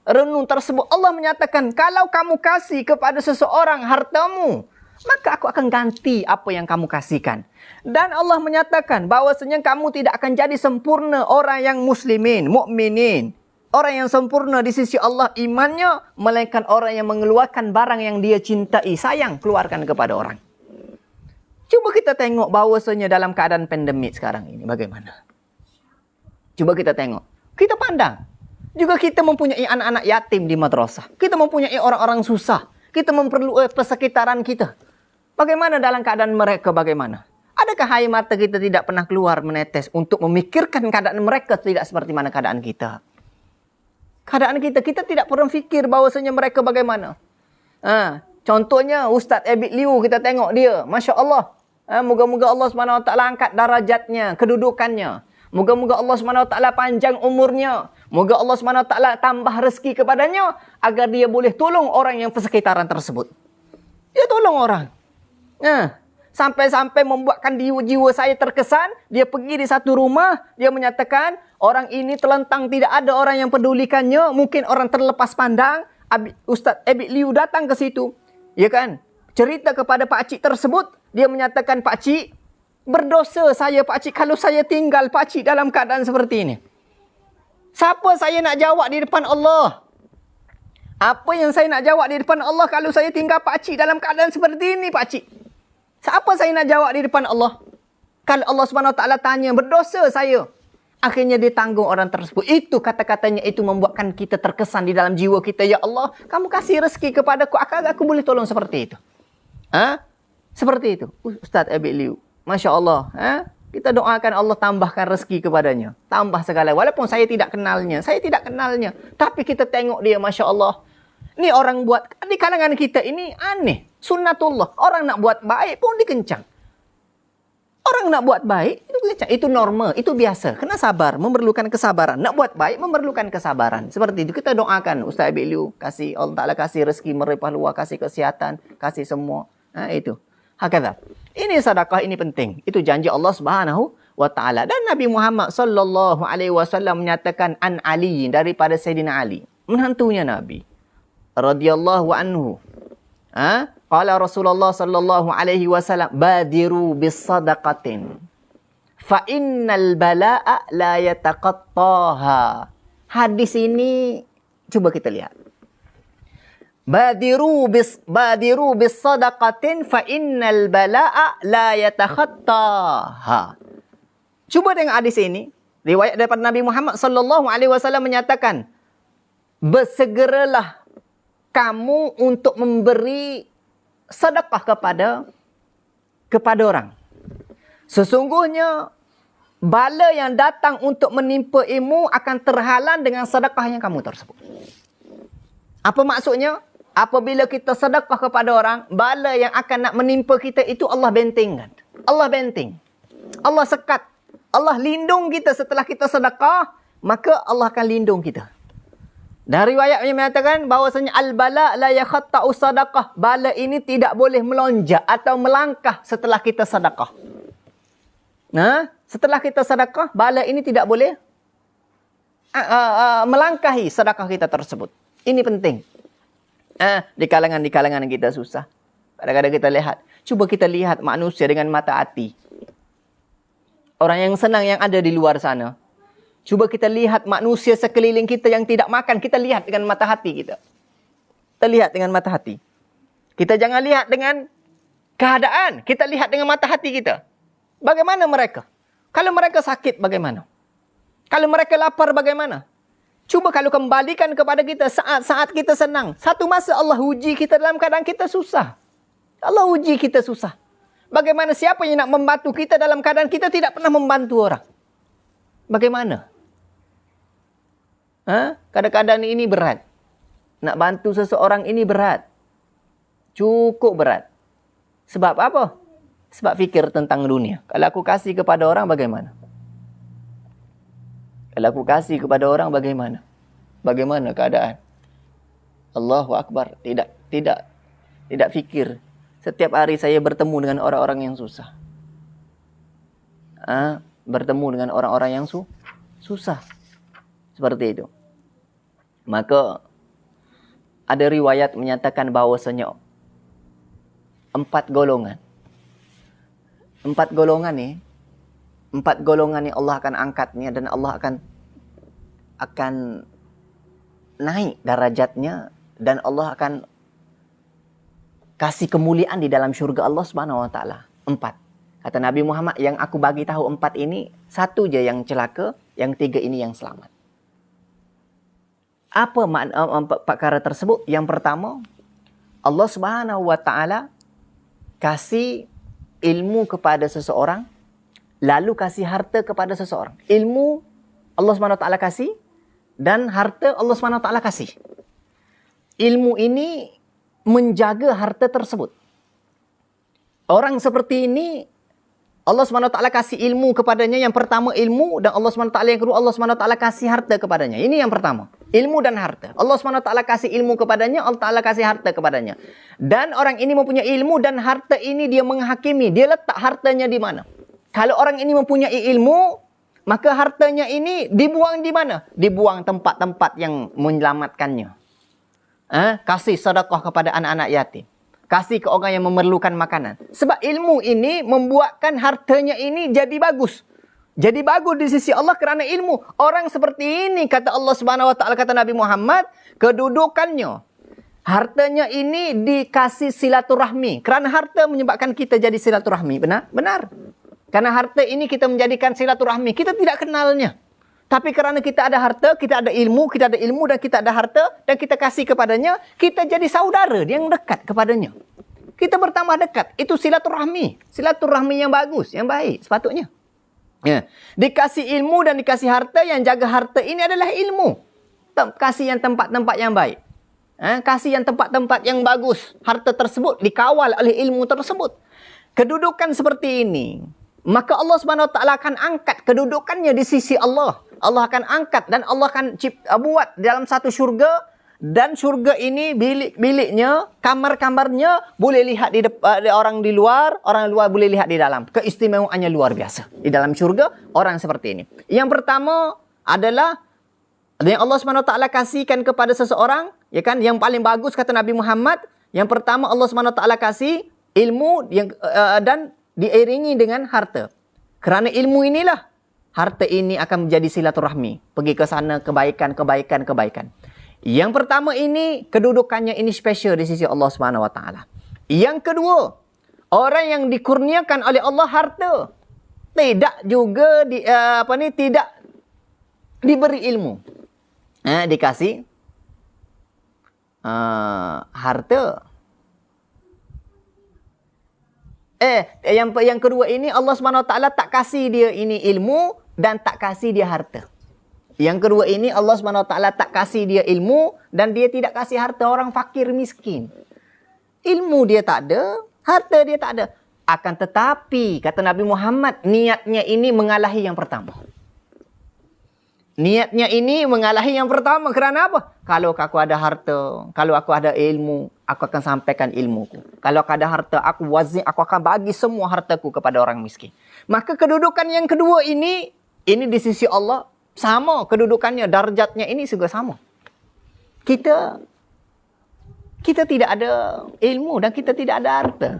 Renung tersebut. Allah menyatakan, kalau kamu kasih kepada seseorang hartamu, maka aku akan ganti apa yang kamu kasihkan. Dan Allah menyatakan bahwasanya kamu tidak akan jadi sempurna orang yang muslimin, mukminin. Orang yang sempurna di sisi Allah imannya, melainkan orang yang mengeluarkan barang yang dia cintai, sayang, keluarkan kepada orang. Cuba kita tengok bahawasanya dalam keadaan pandemik sekarang ini bagaimana. Cuba kita tengok. Kita pandang. Juga kita mempunyai anak-anak yatim di madrasah. Kita mempunyai orang-orang susah. Kita memerlukan persekitaran kita. Bagaimana dalam keadaan mereka bagaimana? Adakah air mata kita tidak pernah keluar menetes untuk memikirkan keadaan mereka tidak seperti mana keadaan kita? Keadaan kita tidak pernah fikir bahawasanya mereka bagaimana. Contohnya Ustaz Abid Liu, kita tengok dia. Masya Allah. Moga-moga Allah SWT angkat darajatnya, kedudukannya. Moga-moga Allah SWT panjang umurnya. Moga Allah SWT tambah rezeki kepadanya agar dia boleh tolong orang yang persekitaran tersebut. Dia tolong orang. Sampai-sampai membuatkan jiwa saya terkesan. Dia pergi di satu rumah, dia menyatakan orang ini terlentang, tidak ada orang yang pedulikannya. Mungkin orang terlepas pandang. Ustaz Abid Liu datang ke situ. Ya kan? Cerita kepada Pak Cik tersebut. Dia menyatakan, Pak Cik, berdosa saya Pak Cik kalau saya tinggal Pak Cik dalam keadaan seperti ini. Siapa saya nak jawab di depan Allah? Apa yang saya nak jawab di depan Allah kalau saya tinggal Pak Cik dalam keadaan seperti ini Pak Cik? Siapa saya nak jawab di depan Allah? Kalau Allah SWT tanya, berdosa saya. Akhirnya dia tanggung orang tersebut. Itu kata-katanya itu membuatkan kita terkesan di dalam jiwa kita. Ya Allah, kamu kasih rezeki kepadaku. Aku boleh tolong seperti itu. Seperti itu. Ustaz Abid Liu. Masya Allah. Kita doakan Allah tambahkan rezeki kepadanya. Tambah segala. Walaupun saya tidak kenalnya. Tapi kita tengok dia. Masya Allah. Ini orang buat. Di kalangan kita ini aneh. Sunnatullah. Orang nak buat baik pun dikencang. Orang nak buat baik, itu normal, itu biasa. Kena sabar, memerlukan kesabaran. Nak buat baik, memerlukan kesabaran. Seperti itu, kita doakan Ustaz Abid Liu, kasih Allah Ta'ala kasih rezeki melimpah luas, kasih kesihatan, kasih semua. Itu. Hakadha. Ini sedekah, ini penting. Itu janji Allah Subhanahu wa Ta'ala. Dan Nabi Muhammad sallallahu alaihi wasallam menyatakan an Ali, daripada Sayyidina Ali, menantunya Nabi radhiyallahu anhu. Qala Rasulullah sallallahu alaihi wasallam, badiru bis sadaqatin fa innal balaa la yataqattaha. Hadis ini coba kita lihat. Badiru bis sadaqatin fa innal balaa la yatakhattaha. Coba tengok hadis ini. Riwayat daripada Nabi Muhammad sallallahu alaihi wasallam menyatakan, bersegeralah kamu untuk memberi sedekah kepada orang. Sesungguhnya bala yang datang untuk menimpa ilmu akan terhalang dengan sedekah yang kamu tersebut. Apa maksudnya? Apabila kita sedekah kepada orang, bala yang akan nak menimpa kita itu Allah bentengkan. Allah benteng. Allah sekat. Allah lindung kita setelah kita sedekah, maka Allah akan lindung kita. Dan riwayat yang mengatakan bahawasanya al-bala la yakhatta'u sadaqah. Bala ini tidak boleh melonjak atau melangkah setelah kita sedekah. Setelah kita sedekah, bala ini tidak boleh melangkahi sedekah kita tersebut. Ini penting. Di kalangan kita susah. Kadang-kadang kita lihat. Cuba kita lihat manusia dengan mata hati. Orang yang senang yang ada di luar sana. Cuba kita lihat manusia sekeliling kita yang tidak makan, kita lihat dengan mata hati kita. Kita lihat dengan mata hati. Kita jangan lihat dengan keadaan, kita lihat dengan mata hati kita. Bagaimana mereka? Kalau mereka sakit, bagaimana? Kalau mereka lapar, bagaimana? Cuba kalau kembalikan kepada kita saat-saat kita senang. Satu masa Allah uji kita dalam keadaan kita susah. Allah uji kita susah. Bagaimana siapa yang nak membantu kita dalam keadaan kita tidak pernah membantu orang? Bagaimana? Kadang-kadang ini berat. Nak bantu seseorang ini berat. Cukup berat. Sebab apa? Sebab fikir tentang dunia. Kalau aku kasih kepada orang, bagaimana? Kalau aku kasih kepada orang, bagaimana? Bagaimana keadaan? Allahu Akbar. Tidak fikir. Setiap hari saya bertemu dengan orang-orang yang susah. Bertemu dengan orang-orang yang susah. Seperti itu. Maka ada riwayat menyatakan bahawasanya 4 golongan. 4 golongan ni, 4 golongan ni Allah akan angkatnya dan Allah akan naik darajatnya dan Allah akan kasih kemuliaan di dalam syurga Allah Subhanahu wa taala. 4. Kata Nabi Muhammad, yang aku bagi tahu 4 ini, 1 je yang celaka, yang 3 ini yang selamat. Apa makna perkara tersebut? Yang pertama, Allah Subhanahu wa taala kasih ilmu kepada seseorang, lalu kasih harta kepada seseorang. Ilmu Allah Subhanahu wa taala kasih dan harta Allah Subhanahu wa taala kasih. Ilmu ini menjaga harta tersebut. Orang seperti ini Allah SWT kasih ilmu kepadanya. Yang pertama ilmu, dan Allah SWT yang kedua Allah SWT kasih harta kepadanya. Ini yang pertama, ilmu dan harta. Allah SWT kasih ilmu kepadanya, Allah Ta'ala kasih harta kepadanya. Dan orang ini mempunyai ilmu dan harta ini dia menghakimi. Dia letak hartanya di mana? Kalau orang ini mempunyai ilmu, maka hartanya ini dibuang di mana? Dibuang tempat-tempat yang menyelamatkannya. Kasih sedekah kepada anak-anak yatim. Kasih ke orang yang memerlukan makanan. Sebab ilmu ini membuatkan hartanya ini jadi bagus. Jadi bagus di sisi Allah kerana ilmu. Orang seperti ini, kata Allah Subhanahu wa taala, kata Nabi Muhammad, kedudukannya, hartanya ini dikasih silaturahmi. Kerana harta menyebabkan kita jadi silaturahmi. Benar? Benar. Karena harta ini kita menjadikan silaturahmi. Kita tidak kenalnya. Tapi kerana kita ada harta, kita ada ilmu dan kita ada harta dan kita kasih kepadanya, kita jadi saudara yang dekat kepadanya. Kita bertambah dekat. Itu silaturahmi. Silaturahmi yang bagus, yang baik sepatutnya. Ya. Dikasih ilmu dan dikasih harta, yang jaga harta ini adalah ilmu. Kasih yang tempat-tempat yang baik. Kasih yang tempat-tempat yang bagus. Harta tersebut dikawal oleh ilmu tersebut. Kedudukan seperti ini, maka Allah Subhanahu wa taala akan angkat kedudukannya di sisi Allah. Allah akan angkat dan Allah akan buat dalam satu syurga, dan syurga ini bilik-biliknya, kamar-kamarnya boleh lihat di orang luar boleh lihat di dalam. Keistimewaannya luar biasa. Di dalam syurga orang seperti ini. Yang pertama adalah yang Allah Subhanahu wa taala kasihkan kepada seseorang, ya kan? Yang paling bagus kata Nabi Muhammad, yang pertama Allah Subhanahu wa taala kasih ilmu yang dan diiringi dengan harta. Kerana ilmu inilah, harta ini akan menjadi silaturahmi. Pergi ke sana, kebaikan. Yang pertama ini, kedudukannya ini special di sisi Allah Subhanahu wa taala. Yang kedua, orang yang dikurniakan oleh Allah harta, tidak juga tidak diberi ilmu. Dikasih harta. Yang kedua ini Allah Subhanahu wa taala tak kasih dia ini ilmu dan tak kasih dia harta. Yang kedua ini Allah Subhanahu wa taala tak kasih dia ilmu dan dia tidak kasih harta. Orang fakir miskin. Ilmu dia tak ada, harta dia tak ada. Akan tetapi kata Nabi Muhammad, niatnya ini mengalahi yang pertama. Niatnya ini mengalahi yang pertama. Kerana apa? Kalau aku ada harta, kalau aku ada ilmu, aku akan sampaikan ilmuku. Kalau aku ada harta, aku akan bagi semua hartaku kepada orang miskin. Maka kedudukan yang kedua ini di sisi Allah sama kedudukannya, darjatnya ini juga sama. Kita tidak ada ilmu dan kita tidak ada harta.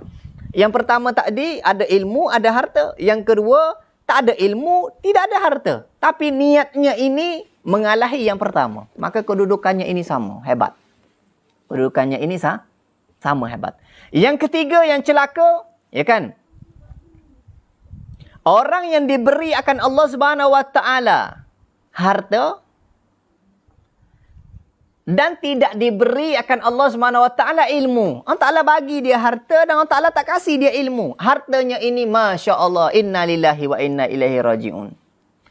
Yang pertama tadi ada ilmu, ada harta. Yang kedua tak ada ilmu, tidak ada harta. Tapi niatnya ini mengalahi yang pertama. Maka kedudukannya ini sama, hebat. Kedudukannya ini sama hebat. Yang ketiga yang celaka, ya kan? Orang yang diberi akan Allah Subhanahu Wa Taala harta dan tidak diberi akan Allah Subhanahu Wa Taala ilmu. Allah Taala bagi dia harta dan Allah Taala tak kasih dia ilmu. Hartanya ini Masya Allah, inna lillahi wa inna ilaihi raji'un.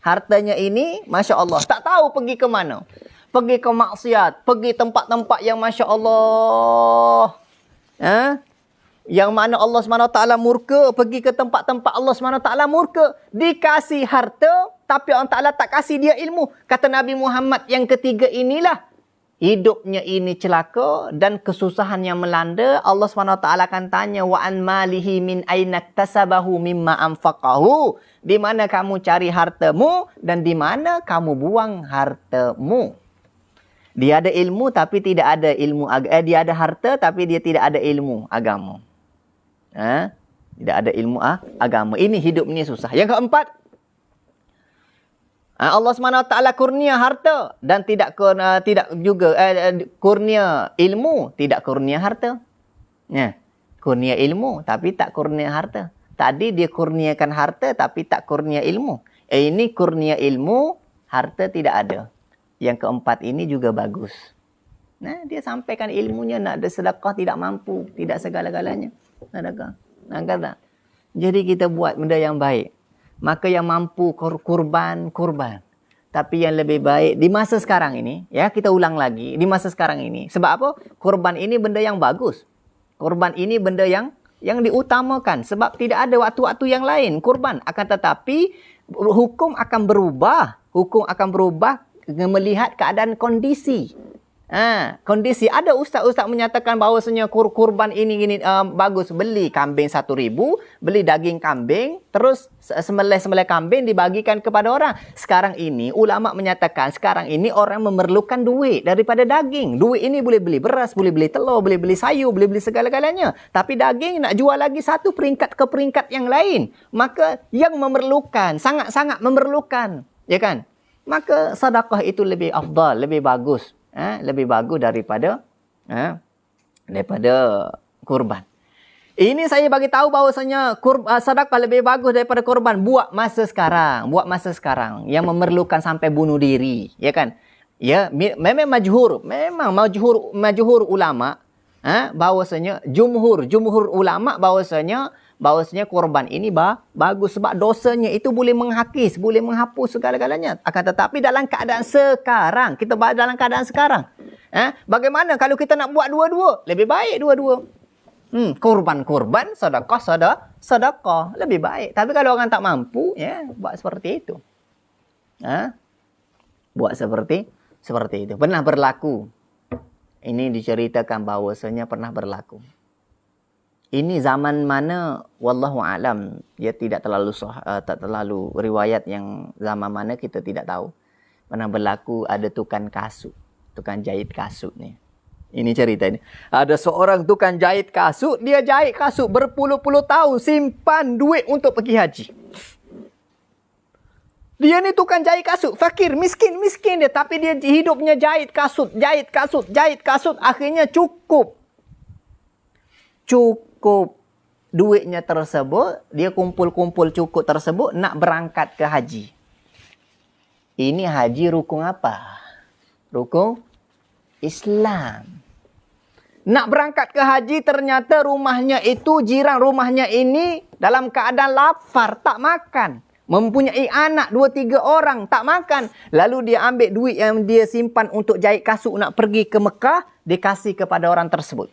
Hartanya ini Masya Allah, tak tahu pergi ke mana. Pergi ke maksiat, pergi tempat-tempat yang Masya Allah. Yang mana Allah SWT murka, pergi ke tempat-tempat Allah SWT murka. Dikasih harta, tapi Allah Ta'ala tak kasih dia ilmu. Kata Nabi Muhammad yang ketiga inilah, hidupnya ini celaka dan kesusahan yang melanda. Allah SWT akan tanya, wa an malihi min aina iktasabahu mimma anfaqahu. Di mana kamu cari hartamu dan di mana kamu buang hartamu. Dia ada ilmu tapi tidak ada ilmu dia ada harta tapi dia tidak ada ilmu agama. Tidak ada ilmu agama. Ini hidup ini susah. Yang keempat, Allah SWT kurnia harta dan tidak juga kurnia ilmu, tidak kurnia harta. Kurnia ilmu tapi tak kurnia harta. Tadi dia kurniakan harta tapi tak kurnia ilmu. Ini kurnia ilmu, harta tidak ada. Yang keempat ini juga bagus. Dia sampaikan ilmunya, nak ada sedekah tidak mampu, tidak segala-galanya. Sedekah. Kata. Jadi kita buat benda yang baik. Maka yang mampu kurban. Tapi yang lebih baik di masa sekarang ini, ya kita ulang lagi, di masa sekarang ini. Sebab apa? Kurban ini benda yang bagus. Kurban ini benda yang diutamakan. Sebab tidak ada waktu-waktu yang lain kurban. Akan tetapi hukum akan berubah. Hukum akan berubah melihat keadaan kondisi. Kondisi. Ada ustaz-ustaz menyatakan bahawasanya kurban ini bagus. Beli kambing 1,000, beli daging kambing, terus sembelih kambing dibagikan kepada orang. Sekarang ini ulama menyatakan sekarang ini orang memerlukan duit daripada daging. Duit ini boleh beli beras, boleh beli telur, boleh beli sayur, boleh beli segala-galanya. Tapi daging nak jual lagi satu peringkat ke peringkat yang lain. Maka yang memerlukan, sangat-sangat memerlukan, ya kan? Maka sedekah itu lebih afdal, lebih bagus. Lebih bagus daripada kurban. Ini saya bagi tahu bahawasanya sedekah lebih bagus daripada kurban buat masa sekarang, yang memerlukan sampai bunuh diri, ya kan? Ya, memang majhur ulama, bahawasanya jumhur ulama bahawasanya kurban ini bagus sebab dosanya itu boleh menghapus segala-galanya. Akan tetapi dalam keadaan sekarang, kita bahas dalam keadaan sekarang. Bagaimana kalau kita nak buat dua-dua? Lebih baik dua-dua. Kurban, sedekah lebih baik. Tapi kalau orang tak mampu, ya buat seperti itu. Buat seperti itu. Pernah berlaku. Ini diceritakan bahawasanya pernah berlaku. Ini zaman mana wallahu alam, dia tidak terlalu tak terlalu riwayat yang zaman mana kita tidak tahu. Pernah berlaku ada tukang jahit kasut ni. Ini cerita ini. Ada seorang tukang jahit kasut, dia jahit kasut berpuluh-puluh tahun, simpan duit untuk pergi haji. Dia ni tukang jahit kasut, fakir, miskin dia, tapi dia hidupnya jahit kasut, akhirnya cukup duitnya tersebut, dia kumpul cukup tersebut nak berangkat ke haji. Ini haji rukun apa? Rukun Islam. Nak berangkat ke haji, ternyata jiran rumahnya ini dalam keadaan lapar, tak makan. Mempunyai anak 2-3 orang, tak makan. Lalu dia ambil duit yang dia simpan untuk jahit kasut nak pergi ke Mekah, dikasih kepada orang tersebut.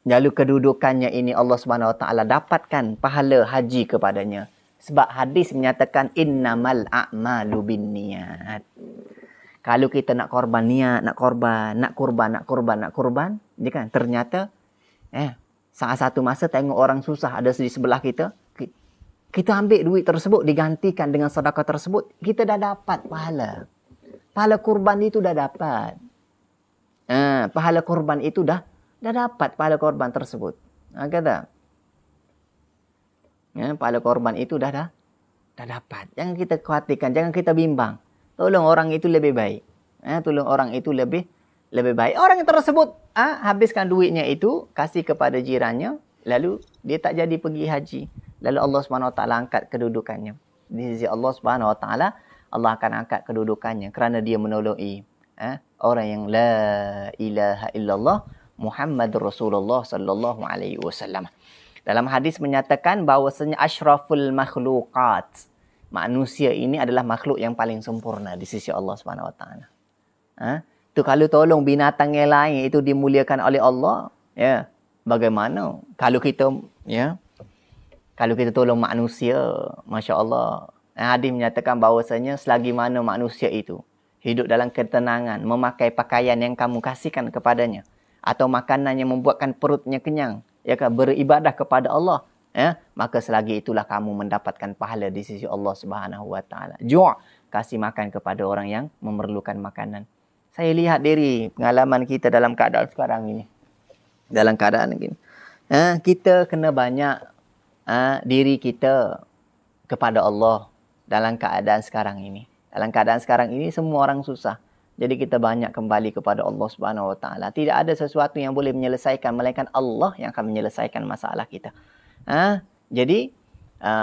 Lalu kedudukannya ini Allah Subhanahu Wa Taala dapatkan pahala haji kepadanya. Sebab hadis menyatakan innamal a'malu binniyat. Kalau kita nak korban niat, nak korban, ya kan? Ternyata saat satu masa tengok orang susah ada di sebelah kita, kita ambil duit tersebut digantikan dengan sedekah tersebut, kita dah dapat pahala. Pahala kurban itu dah dapat. Pahala kurban itu dah dapat pahala korban tersebut. Kata. Pahala korban itu dah dah dapat. Jangan kita khawatirkan, jangan kita bimbang. Tolong orang itu lebih baik. Tolong orang itu lebih baik. Orang yang tersebut habiskan duitnya itu, kasih kepada jirannya, lalu dia tak jadi pergi haji. Lalu Allah SWT angkat kedudukannya. Di sisi Allah SWT, Allah akan angkat kedudukannya kerana dia menolongi orang yang la ilaha illallah Muhammadur Rasulullah sallallahu alaihi wasallam. Dalam hadis menyatakan bahawasanya asyraful makhluqat, manusia ini adalah makhluk yang paling sempurna di sisi Allah Subhanahu Wa Taala. Tu kalau tolong binatang yang lain itu dimuliakan oleh Allah, ya. Bagaimana kalau kita kalau kita tolong manusia, masya-Allah. Hadis menyatakan bahawasanya selagi mana manusia itu hidup dalam ketenangan, memakai pakaian yang kamu kasihkan kepadanya, atau makanan yang membuatkan perutnya kenyang, ya kan, beribadah kepada Allah, maka selagi itulah kamu mendapatkan pahala di sisi Allah Subhanahu Wa Taala. Kasih makan kepada orang yang memerlukan makanan. Saya lihat dari pengalaman kita dalam keadaan sekarang ini. Dalam keadaan ini, kita kena banyak diri kita kepada Allah dalam keadaan sekarang ini. Dalam keadaan sekarang ini semua orang susah. Jadi kita banyak kembali kepada Allah Subhanahu Wa Taala. Tidak ada sesuatu yang boleh menyelesaikan melainkan Allah yang akan menyelesaikan masalah kita. Jadi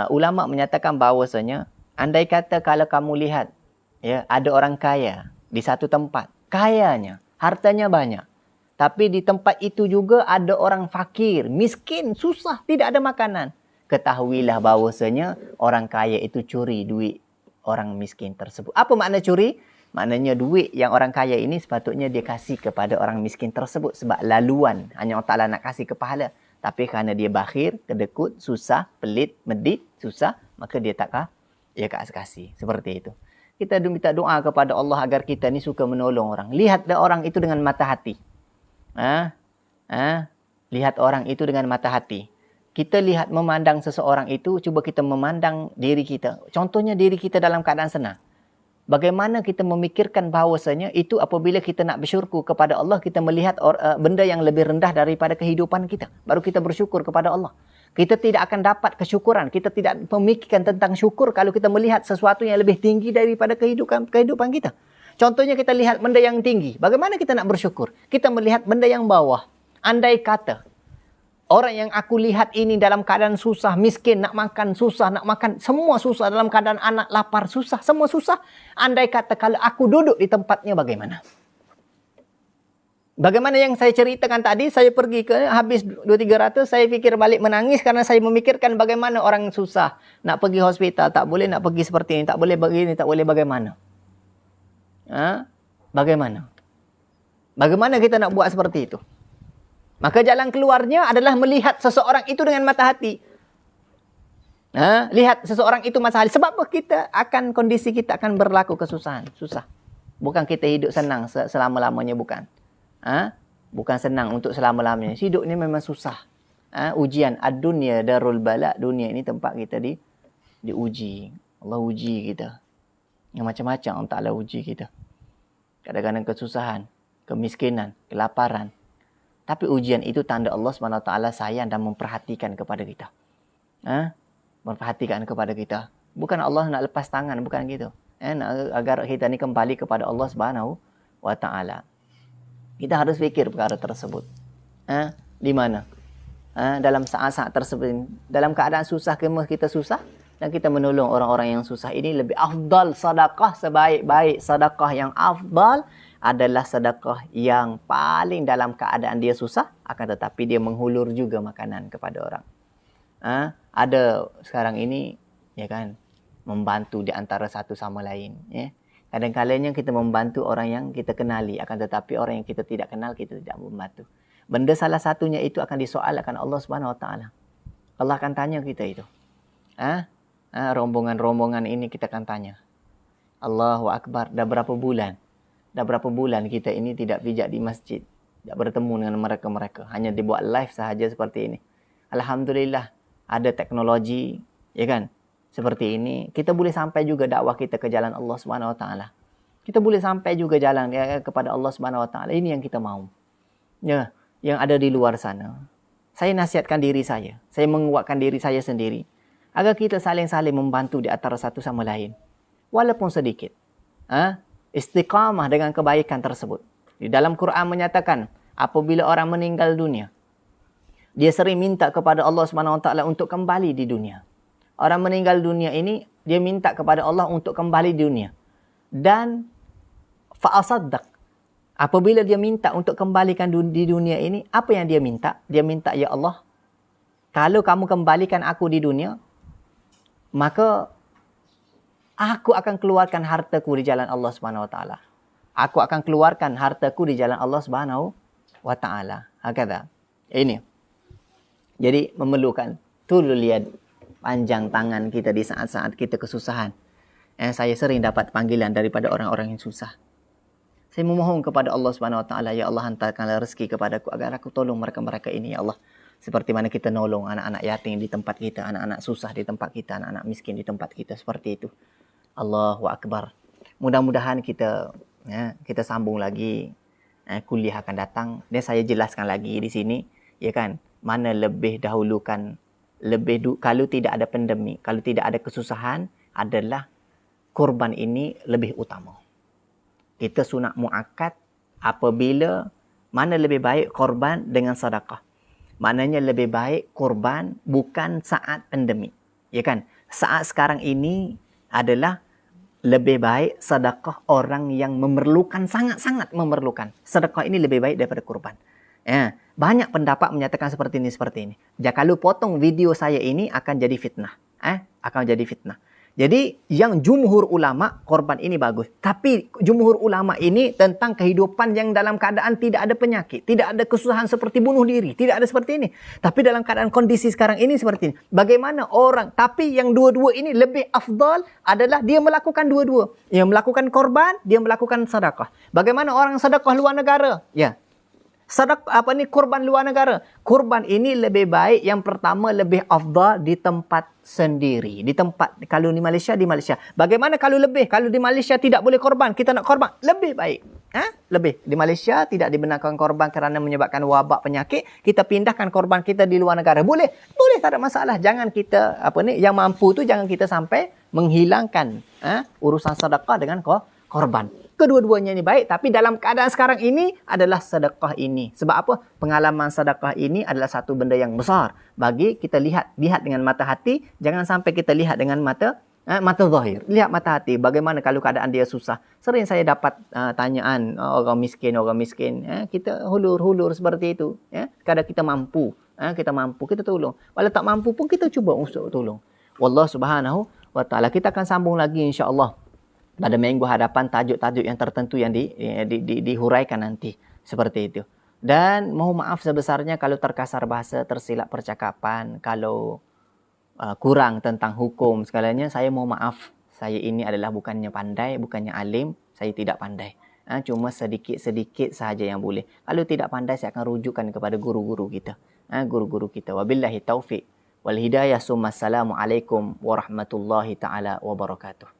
ulama menyatakan bahawasanya andai kata kalau kamu lihat ada orang kaya di satu tempat, kayanya, hartanya banyak. Tapi di tempat itu juga ada orang fakir, miskin, susah, tidak ada makanan. Ketahuilah bahawasanya orang kaya itu curi duit orang miskin tersebut. Apa makna curi? Maknanya duit yang orang kaya ini sepatutnya dia kasih kepada orang miskin tersebut. Sebab laluan. Hanya Allah Ta'ala nak kasih ke pahala. Tapi kerana dia bakhir, kedekut, susah, pelit, medit, susah, maka dia tak kasih. Seperti itu. Kita minta doa kepada Allah agar kita ni suka menolong orang. Lihat orang itu dengan mata hati. Lihat orang itu dengan mata hati. Kita lihat memandang seseorang itu, cuba kita memandang diri kita. Contohnya diri kita dalam keadaan senang. Bagaimana kita memikirkan bahawasanya itu apabila kita nak bersyukur kepada Allah, kita melihat benda yang lebih rendah daripada kehidupan kita. Baru kita bersyukur kepada Allah. Kita tidak akan dapat kesyukuran. Kita tidak memikirkan tentang syukur kalau kita melihat sesuatu yang lebih tinggi daripada kehidupan kita. Contohnya kita lihat benda yang tinggi. Bagaimana kita nak bersyukur? Kita melihat benda yang bawah. Andai kata orang yang aku lihat ini dalam keadaan susah, miskin, nak makan susah, nak makan semua susah, dalam keadaan anak lapar susah, semua susah. Andai kata kalau aku duduk di tempatnya bagaimana? Bagaimana yang saya ceritakan tadi, saya pergi ke habis 200-300, saya fikir balik menangis karena saya memikirkan bagaimana orang susah. Nak pergi hospital, tak boleh, nak pergi seperti ini, tak boleh begini, tak boleh bagaimana? Bagaimana? Bagaimana kita nak buat seperti itu? Maka jalan keluarnya adalah melihat seseorang itu dengan mata hati. Lihat seseorang itu mata hati. Sebab kita akan, kondisi kita akan berlaku kesusahan. Susah. Bukan kita hidup senang selama-lamanya, bukan. Bukan senang untuk selama-lamanya. Hidup ni memang susah. Ujian. Ad-dunya darul bala. Dunia ini tempat kita diuji. Allah uji kita. Yang macam-macam Allah Ta'ala uji kita. Kadang-kadang kesusahan, kemiskinan, kelaparan. Tapi ujian itu tanda Allah SWT sayang dan memperhatikan kepada kita. Memperhatikan kepada kita. Bukan Allah nak lepas tangan, bukan gitu. Agar kita ni kembali kepada Allah SWT. Kita harus fikir perkara tersebut. Di mana? Dalam saat-saat tersebut. Dalam keadaan susah, kita susah. Dan kita menolong orang-orang yang susah. Ini lebih afdal sedekah, sebaik-baik sedekah yang afdal adalah sedekah yang paling dalam keadaan dia susah, akan tetapi dia menghulur juga makanan kepada orang. Ada sekarang ini, ya kan, membantu di antara satu sama lain. Kadang-kadang kita membantu orang yang kita kenali, akan tetapi orang yang kita tidak kenal, kita tidak membantu. Benda salah satunya itu akan disoalkan Allah Subhanahu Wa Taala. Allah akan tanya kita itu. Rombongan-rombongan ini kita akan tanya. Allahu Akbar, dah berapa bulan? Dah berapa bulan kita ini tidak pijak di masjid. Tidak bertemu dengan mereka-mereka. Hanya dibuat live sahaja seperti ini. Alhamdulillah, ada teknologi, ya kan? Seperti ini, kita boleh sampai juga dakwah kita ke jalan Allah Subhanahu Wa Taala. Kita boleh sampai juga jalan kepada Allah Subhanahu Wa Taala. Ini yang kita mahu. Ya, yang ada di luar sana. Saya nasihatkan diri saya. Saya menguatkan diri saya sendiri. agar kita saling-saling membantu di antara satu sama lain. Walaupun sedikit. Istiqamah dengan kebaikan tersebut. Di dalam Quran menyatakan, apabila orang meninggal dunia, dia sering minta kepada Allah SWT untuk kembali di dunia. Orang meninggal dunia ini, dia minta kepada Allah untuk kembali di dunia. Dan fa'asaddaq. Apabila dia minta untuk kembalikan di dunia ini, apa yang dia minta? Dia minta, ya Allah, kalau kamu kembalikan aku di dunia, maka aku akan keluarkan hartaku di jalan Allah SWT. Aku akan keluarkan hartaku di jalan Allah SWT. Hakadha. Ini. Jadi memerlukan tulul yad, panjang tangan kita di saat-saat kita kesusahan. Saya sering dapat panggilan daripada orang-orang yang susah. Saya memohon kepada Allah SWT, ya Allah, hantarkanlah rezeki kepadaku agar aku tolong mereka-mereka ini, ya Allah. Seperti mana kita nolong anak-anak yatim di tempat kita, anak-anak susah di tempat kita, anak-anak miskin di tempat kita, seperti itu. Allahu Akbar. Mudah-mudahan kita sambung lagi kuliah akan datang. Dan saya jelaskan lagi di sini, ya kan, mana lebih dahulukan, kalau tidak ada pandemik, kalau tidak ada kesusahan, adalah korban ini lebih utama. Kita sunat muakkad apabila mana lebih baik korban dengan sedekah. Maknanya lebih baik korban bukan saat pandemik. Ya kan? Saat sekarang ini adalah lebih baik sedekah orang yang memerlukan, sangat-sangat memerlukan. Sedekah ini lebih baik daripada korban. Banyak pendapat menyatakan seperti ini. Kalau potong video saya ini akan jadi fitnah. Akan jadi fitnah. Jadi yang jumhur ulama, korban ini bagus. Tapi jumhur ulama ini tentang kehidupan yang dalam keadaan tidak ada penyakit, tidak ada kesusahan seperti bunuh diri, tidak ada seperti ini. Tapi dalam keadaan kondisi sekarang ini seperti ini. Bagaimana orang, tapi yang dua-dua ini lebih afdal adalah dia melakukan dua-dua. Dia melakukan korban, dia melakukan sedekah. Bagaimana orang sedekah luar negara? Ya. Kurban luar negara. Kurban ini lebih baik, yang pertama lebih afdal di tempat sendiri. Di tempat, kalau di Malaysia, di Malaysia. Bagaimana kalau lebih? Kalau di Malaysia tidak boleh korban, kita nak korban, lebih baik. Lebih. Di Malaysia tidak dibenarkan korban kerana menyebabkan wabak penyakit, kita pindahkan korban kita di luar negara. Boleh? Boleh, tak ada masalah. Jangan kita, yang mampu tu jangan kita sampai menghilangkan urusan sedekah dengan korban. Kedua-duanya ini baik, tapi dalam keadaan sekarang ini adalah sedekah ini. Sebab apa? Pengalaman sedekah ini adalah satu benda yang besar bagi kita lihat dengan mata hati. Jangan sampai kita lihat dengan mata zahir. Lihat mata hati. Bagaimana kalau keadaan dia susah? Sering saya dapat tanyaan orang miskin. Kita hulur seperti itu. Kadang kita mampu, kita tolong. Kalau tak mampu pun kita cuba untuk tolong. Wallah Subhanahu wa Ta'ala. Kita akan sambung lagi insya-Allah pada minggu hadapan tajuk-tajuk yang tertentu yang dihuraikan nanti. Seperti itu. Dan mohon maaf sebesarnya kalau terkasar bahasa, tersilap percakapan, kalau kurang tentang hukum segalanya, saya mohon maaf. Saya ini adalah bukannya pandai, bukannya alim, saya tidak pandai. Cuma sedikit-sedikit sahaja yang boleh. Kalau tidak pandai, saya akan rujukkan kepada guru-guru kita. Guru-guru kita. Wabillahi taufiq wal hidayah. Assalamualaikum warahmatullahi taala wabarakatuh.